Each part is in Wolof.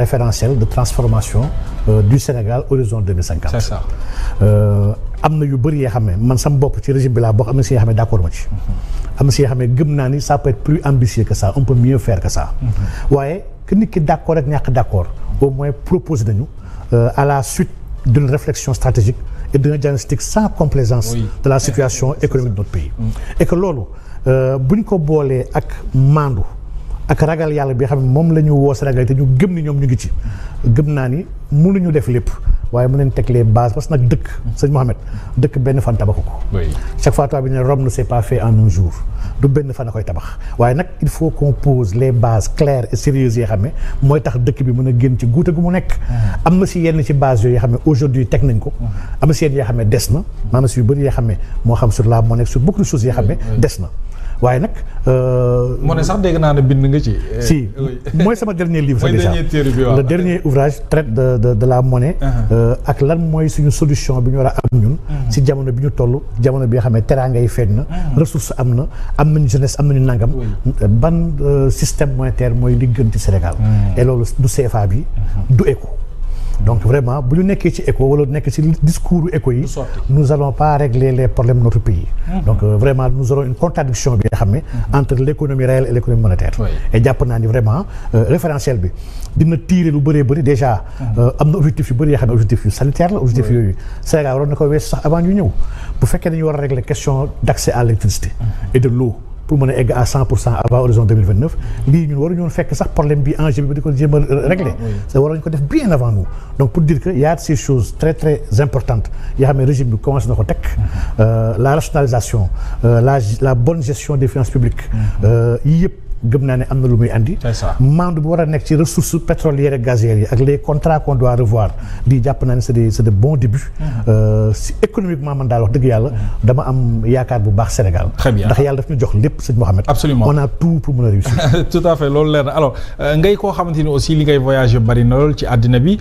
référentiel de transformation du Sénégal horizon 2050. C'est ça. am na yu bëri yoo xam ne man sama bopp ci régime bi laa bokk am na si yoo xam ne d'accord ma ci. am na si yoo xam ne gëm naa ni ça peut être plus ambitieux que ça on peut mieux faire que ça. waaye que nit ki d'accord ak ñàkk d'accord au moins proposer nañu à la suite d'une réflexion stratégique et d'un diagnostic sans complaisance de la situation économique de notre pays. Et que loolu bu ñu ko boolee ak maandu ak ragal yàlla bi xam ne moom la ñu woo Sénégal te ñu gëm ni ñoom ñu ngi ci gëm naa ni mënuñu def lépp waaye mën nañ teg les bases parce que nag dëkk sëñ Mohamed dëkk benn fan tabaxu ko. chaque fois toi bi ne Rome ne s'est pas fait en un jour du benn fan a koy tabax waaye nag il faut qu'on pose les bases claires et sérieuses yoo xam ne mooy tax dëkk bi mën a génn ci guute gu mu nekk. am na si yenn ci base yooyu yoo xam ne aujourd'hui teg nañ ko. am na si yenn yoo xam ne des na maanaam si yu bëri yoo xam ne moo xam sur la monnaie sur beaucoup de choses yoo xam ne des na. waaye nag. moo ne sax dégg naa ne bind nga ci. si mooy sama dernier livre. sax déjà le dernier ouvrage traite de la monnaie. ak lan mooy suñu solution bi ñu war a am ñun. si jamono bi ñu toll jamono bi nga xam ne teraanga yi feeñ na. ressource am nañu jeunesse am nañu nangam. ban système monétaire mooy li gën ci Sénégal. et loolu du CFA bi du ECO. donc vraiment bu ñu nekkee ci ECO wala nekk ci discours ECO yi nous allons pas régler les problèmes de notre pays. donc vraiment nous aurons une contradiction bi nga xam ne entre l'économie réelle et l'économie monétaire. et jàpp naa ni vraiment référentiel bi dina tirer lu bëree bëri déjà am na objectif yu bëri yoo xam ne objectif yu sanitaire la objectif yooyu Sénégal waroon na ko weesu sax avant ñu ñëw bu fekkee dañu war a régler question d'accès à l'électricité et de l'eau pour mën a egg à 100% avant horizon 2029 lii ñun waruñu woon fekk sax problème bi enjeu bi ba di ko jéem a régler ça waroon ko def bien avant nous donc pour dire que y a ces choses très très importantes yoo xam ne régime bi commencé na ko teg la rationalisation la bonne gestion des finances publiques yii yëpp gëm naa ne am na lu muy andi. mandu bu war a nekk ci ressources pétrolières et gazières yi ak les contrats qu'on doit revoir di jàpp naa ne c'est de bons débuts. si économiquement man daal wax dëgg yàlla dama am yaakaar bu baax Sénégal. très bien ndax yàlla daf ñu jox lépp sëñ Mohamed. absolument on a tout pour mën a réussir. tout à fait loolu leer na alors ngay koo xamante ni aussi li ngay voyager bari na lool ci àddina bi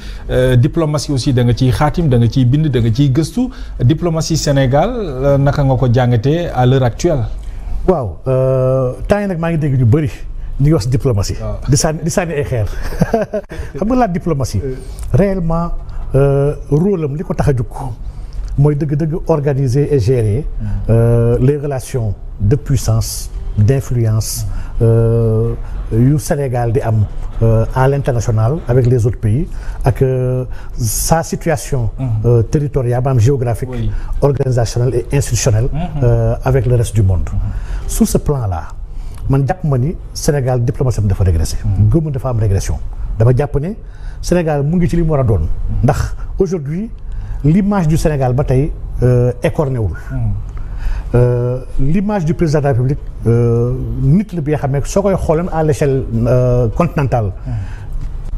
diplomatie aussi da nga ciy xaatim da nga ciy bind da nga ciy gëstu diplomatie Sénégal naka nga ko jàngatee à l'heure actuelle. waaw temps yi nag maa ngi dégg ñu bëri ñu ngi wax diplomatie. di sànni ay xeer xam nga la diplomatie réellement rôle am li ko tax a jóg mooy dëgg-dëgg organiser et gérer les relations de puissance d'influence yu Sénégal di am à l'international avec les autres pays ak sa situation territoriale maanaam géographique organisationnelle et institutionnelle avec le reste du monde sur ce plan-là man jàpp ma ni Sénégal diplomatie am dafa régressé gëmu dafa am régression dama jàpp ne Sénégal mu ngi ci li mu war a doon ndax aujourd'hui l'image du Sénégal ba tey écorné wul l'image du président de la République nit la bi nga xam ne soo koy xoolee à l'échelle continentale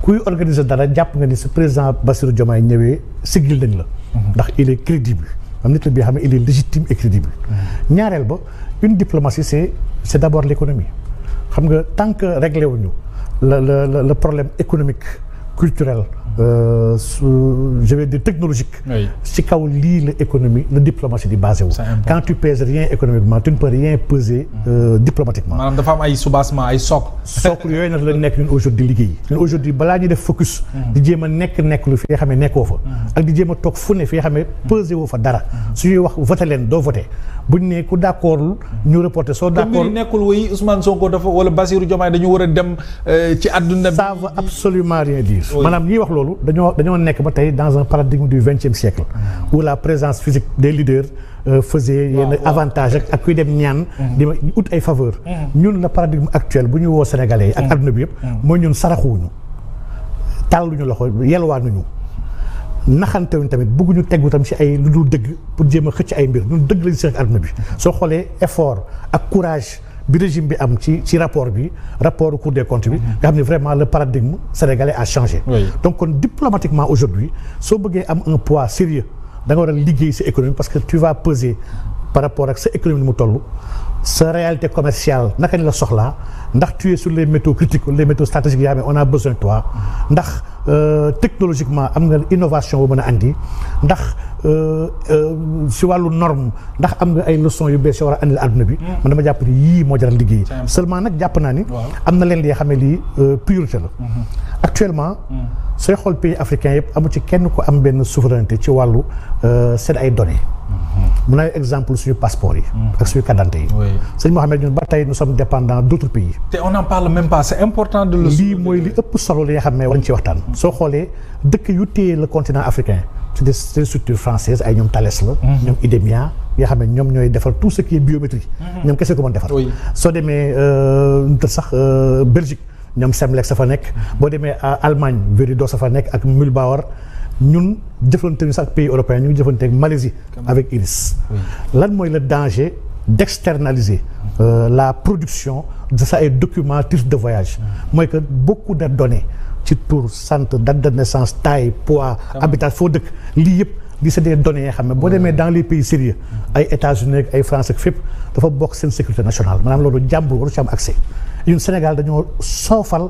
kuy organiser dara jàpp nga ni sa président Bassirou Diomaye ñëwee sigil nañ la ndax il est crédible am nit la bi nga xam ne il est légitime et crédible ñaareel ba une diplomatie c'est d'abord l'économie xam nga tant que réglé wuñu le problème économique culturel je vais dire technologique. ci kaw lii la économie la diplomatie di basé wu. quand tu pèses rien économiquement tu ne peux rien peser diplomatiquement. maanaam dafa am ay soubassement ay socle. socle yooyu nag la nekk ñun aujourd'hui liggéey. ñun aujourd'hui balaa ñuy def focus. di jéem a nekk lu fi nga xam ne nekkoo fa. ak di jéem a toog fu ne fi nga xam ne pesé woo fa dara. suñuy wax voté leen doo voté buñ ne ku d'accordul ñu reporté soo d'accord. mbir yi nekkul woy Ousmane Sonko dafa wala Bassirou Diomaye dañu war a dem ci àdduna bi. ça veut absolument rien dire. maanaam ñiy wax loolu dañoo nekk ba tey dans un paradigme du XXe siècle où la présence physique des leaders faisait yenn avantage ak kuy dem ñaan di ma ut ay faveur ñun le paradigme actuel bu ñu woo sénégalais yi ak adduna bi yëpp mooy ñun saraxuwuñu tàlluñu loxo yelwaanuñu naxantewuñ tamit bëgguñu tegu tam ci ay lu dul dëgg pour jéem a xëcc ay mbir ñun dëgg lañu si ak adduna bi soo xoolee effort ak courage bi régime bi am ci rapport Cour des comptes bi nga xam ne vraiment le paradigme sénégalais a changé. donc kon diplomatiquement aujourd'hui soo bëggee am un poids sérieux da nga war a liggéey sa économie parce que tu vas peser par rapport ak sa économie ni mu toll sa réalité commerciale naka ni la soxlaa ndax tu es sur les métaux critiques les métaux stratégiques yaa xam ne on a besoin de toi ndax technologiquement am nga innovation bu mën a andi ndax si wàllu norme ndax am nga ay leçons yu bees yoo war a andil àdduna bi. man dama jàpp ni yii moo jaral liggéey. seulement nag jàpp naa ni. am na leen li nga xam ne lii priorité la. actuellement. sooy xool pays africain yëpp amu ci kenn ku am benn souveraineté ci wàllu seen ay données. mun naa exemple suñu passeport yi. ak suñu carte d'identité yi. sëñ Mohamed ñun ba tey nous sommes dépendants d'autres pays. te on n'en parle même pas, c'est important de le. lii mooy li ëpp solo li nga xam ne war nañ ci waxtaan. soo xoolee dëkk yu téye le continent africain c'est des structures françaises ay ñoom Thales la. ñoom IDEMIA nga xam ne ñoom ñooy defar tout ce qui est biométrie. ñoom kese ko mën defar. soo demee sax Belgique ñoom Semlex sa fa nekk. boo demee Allemagne Veridos sa fa nekk ak Mühlbauer. ñun jëflante ñu sax ak pays européens ñu ngi jëflante ak Malaisie avec Iris. lan mooy le danger d'externaliser la production de sa ay documents titres de voyage. mooy que beaucoup de données ci tur sant date de naissance taille poids habitat foo dëkk lii yëpp di c'est des données yoo xam ne boo demee dans les pays sérieux ay États-Unis ak ay France ak fépp dafa bokk seen sécurité nationale maanaam loolu jàmbur waru ci am accès ñun Sénégal dañoo soofal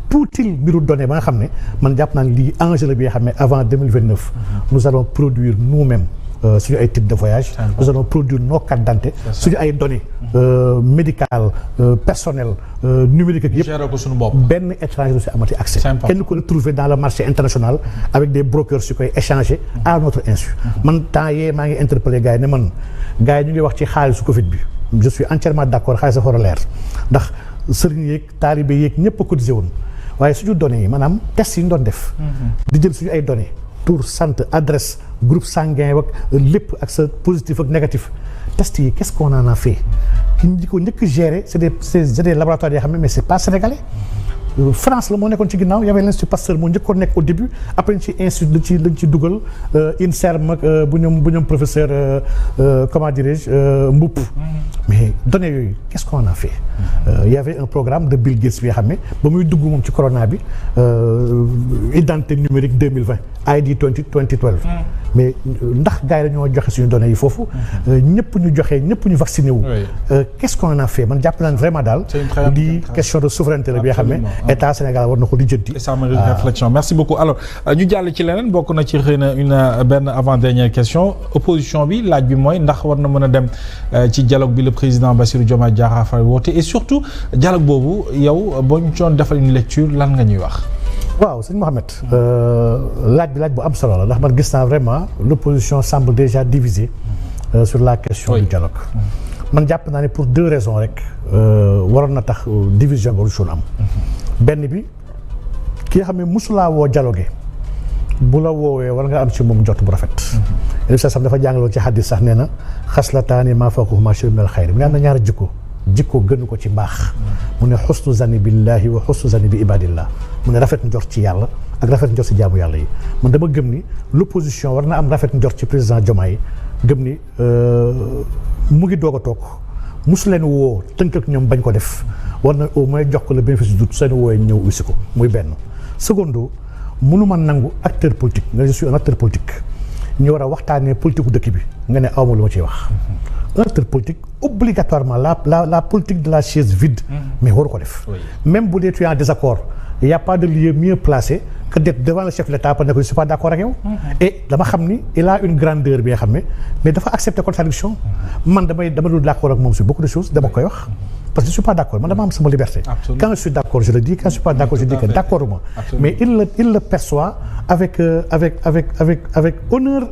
tuutil mbiru données ba nga xam ne man jàpp naa ne lii enjeu la bi nga xam ne avant 2029 nous allons produire nous-mêmes suñu ay titres de voyage nous allons produire nos cartes d'identité suñu ay données médicales personnelles numériques ak yëpp benn étranger du si amati accès kenn ko retrouver dans le marché international avec des brokers su koy échanger à notre insu man temps yee maa ngi interpellé gars yi ne man gars yi ñu ngi wax ci xaalisu Covid bi je suis entièrement d'accord xaalis dafa war a leer ndax sëriñ yeeg taalibe yeeg ñëpp a cotisé woon waaye suñu données yi maanaam test yi ñu doon def di jël suñu ay données tour sant adresse groupe sanguin wak lépp ak sa positif ak négatif test yi qu'est-ce qu'on en a fait ki ñi ko njëkk gérer c'est des laboratoires yoo xam ne mais c'est pas sénégalais France la moo nekkoon ci ginnaaw y avait l'Institut Pasteur moo njëkkoon nekk au début après ñu ci institut lañ ci dugal INSERM ak bu ñoom professeur comment dirais-je Mboup mais données yooyu qu'est-ce qu'on a fait y avait un programme de Bill Gates bi nga xam ne ba muy dugg moom ci corona bi identité numérique 2020 ID 2012 mais ndax gars yi dañoo joxe suñu données yi foofu ñëpp ñu joxe ñëpp ñu vacciné wu qu'est-ce qu'on a fait man jàpp naa ne vraiment daal lii question de souveraineté la bi nga xam ne état Sénégal war na ko lijjanti. et ça mérite réflexion merci beaucoup alors ñu jàll ci leneen bokk na ci xëy na benn avant-dernière question opposition bi laaj bi mooy ndax war na mën a dem ci dialogue bi le président Bassirou Diomaye Diakhar Faye woote et surtout dialogue boobu yow boo ñu doon defal une lecture lan nga ñuy wax. waaw sëñ Mohamed laaj bu am solo la ndax man gis naa vraiment l'opposition semble déjà divisée sur la question du dialogue man jàpp naa ne pour deux raisons rek waroon na tax division bi waru am benn bi ki nga xam ne mosulaa woo dialogue bu la woowee war nga am ci moom njort bu rafet yéen sax dafa jàngaloon ci xaddis sax nee na xaslataani maa fawqahumaa shay'un minal xayri mu ne am na ñaari jikko gënu ko ci mbaax mu ne xusnu zanni billahi wa xusnu zanni bi ibadillah mu ne rafet njort ci yàlla ak rafet njort ci jaamu yàlla yi man dama gëm ni l'opposition war na am rafet njort ci président Diomaye gëm ni mu ngi doog a toog mosu leen woo tënk ak ñoom bañ ko def war na au moins jox ko le bénéfice du doute seen wooyee ñëw ussi ko muy benn secondo mënuma nangu acteur politique nga je suis un acteur politique ñu war a waxtaanee politique u dëkk bi nga ne awma lu ma ciy wax un acteur politique obligatoirement la politique de la chaise vide mais waru ko def même bu dee tu es en désaccord il y a pas de lieu mieux placé que d'être devant le chef de l'État parce que je suis pas d'accord ak yow et dama xam ni il a une grandeur bi nga xam ne mais dafa accepter contradiction man dama dul d'accord ak moom sur beaucoup de choses dama koy wax parce que je suis pas d'accord man dama am sama liberté quand je suis d'accord je le dis quand je suis pas d'accord je dis que d'accord moi mais il le perçoit avec honneur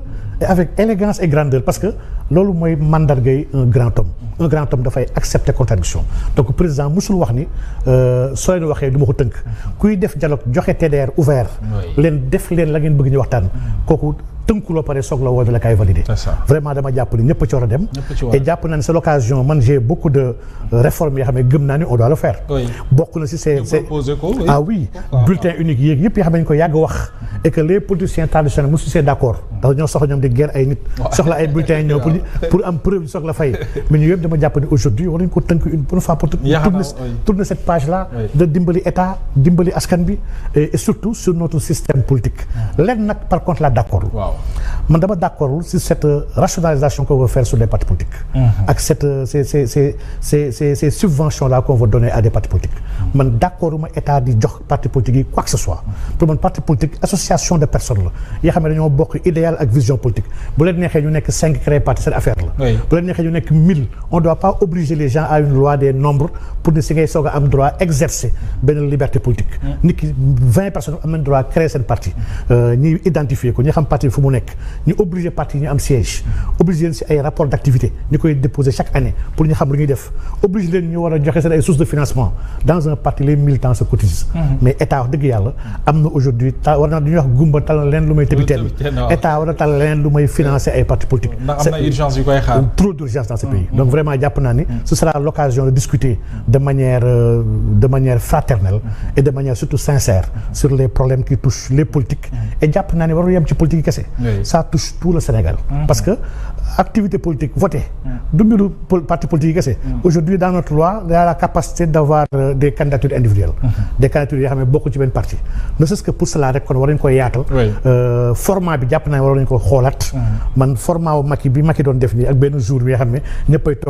et avec élégance et grandeur parce que loolu mooy mandargay un grand homme dafay accepter contradiction donc président musul wax ni soo leen waxee du ma ko tënk kuy def dialogue joxe TDR ouvert leen def leen la ngeen bëgg ñu waxtaan kooku tënkuloo pare soog la woo la kay validé vraiment dama jàpp ni ñëpp ci war a dem et jàpp naa ne c'est l'occasion man j'ai beaucoup de réformes yoo xam ne gëm naa ni on doit le faire bokk na si c'est ah oui bulletin unique yéeg yëpp yoo xam ne ñu ko yàgg wax et que les politiciens traditionnels mosu see d'accord ndax ñoo soxla ñoom di guerre ay nit soxla ay bulletins ñëw pour am preuve ñu soxla fay mais ñu yëpp dama jàpp ni aujourd'hui war nañu ko tënk une bonne fois pour tourner cette page là de dimbali état dimbali askan bi et surtout sur notre système politique leen nag par contre là d'accord man dama d'accord sur cette rationalisation qu'on veut faire sur les partis politiques. ak ces subventions là qu'on veut donner à des partis politiques. man d'accord ma état di jox parti politique yi quoi que ce soit pour man parti politique association de personnes la yoo xam ne dañoo bokk idéal ak vision politique bu leen neexee ñu nekk 5 créer parti cette affaire la. bu leen neexee ñu nekk 1000 on doit pas obliger les gens à une loi des nombres pour ne si ngay soog a am droit exercer benn liberté politique. nit ki 20 personnes am nañ droit créer seen parti ñi identifier ko ñi xam parti fu mu nekk ñu obliger parti ñu am siège obliger leen si ay rapport d'activité ñu koy déposer chaque année pour ñu xam lu ñuy def obliger leen ñu war a joxe seen ay sources de financement dans un parti les militants se cotisent. mais état wax dëgg yàlla am na aujourd'hui war na dañuy wax gumba tal na leen lu may tëbiteen état war na tal leen lu may financer ay partis politiques. ndax am na urgence yu koy xaar. trop d'urgence dans ce pays. donc vraiment jàpp naa ni ce sera l'occasion de discuter de manière fraternelle et de manière surtout sincère sur les problèmes qui touchent les politiques. et jàpp naa ni warul yem ci politique yi kese. ça touche tout le Sénégal. parce que activité politique voter du mbiru parti politique yi kese. aujourd'hui dans notre loi il y a la capacité d'avoir des candidatures individuelles. des candidatures yoo xam ne bokku ci benn parti. ne serait-ce que pour cela rek kon war nañu koy yaatal. format bi jàpp naa ne war nañu ko xoolaat. man format wu Macky bi Macky doon def nii ak benn jour bi nga xam ne ñëppay toog